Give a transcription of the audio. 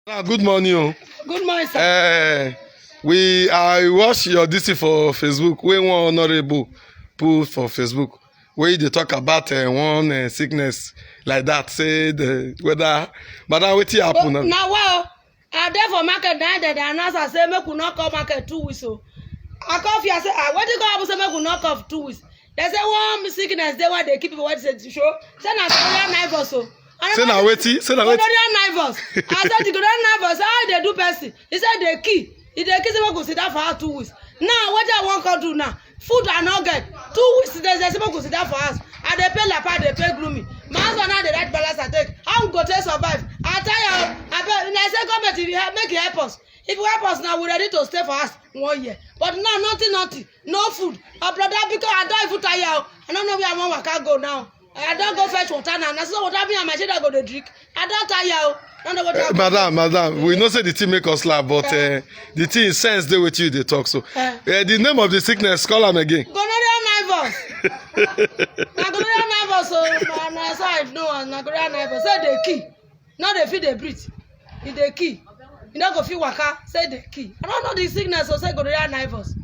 Good morning. Oh. Good morning, sir. I watch your DC for Facebook. We one honorable post for Facebook where they talk about one sickness like that. Say the whether, but now wetin happen now? Now, well, I there for market now that the announcer say make we not come market 2 weeks. So I come here say, what do you go happen say make we knock off 2 weeks? They say one sickness they want they keep people what say to show. Say na Korean neighbors so. Say na wetin? Say na wetin? Korean neighbors. I said the Korean neighbors how they do person. He said they key. If they kiss him, go sit down for us 2 weeks. Now what I want to do now? Food I not get. 2 weeks they say go sit down for us. And they pay lapa, they pay gloomy. My husband now the right balance I take. How we go to survive? I tell you, I say government if you help, make it help us. If you help us now, we're ready to stay for us 1 year. But now nothing, no food. Our brother because I don't even tired. I don't know where I want to go now. I don't go fetch water now. That's not what I mean. My children go to drink. I don't tire. Madam, we know say the thing make us laugh, but the thing is sense dey with you they talk so. The name of the sickness, call am again. Gonorrhea nivus. Na gonorrhea nivus so na side no na gonorrhea nivus. Say the key. Now they feel they breathe. If they key, you no go fit waka. Say the key. I don't know the sickness so say gonorrhea nivus.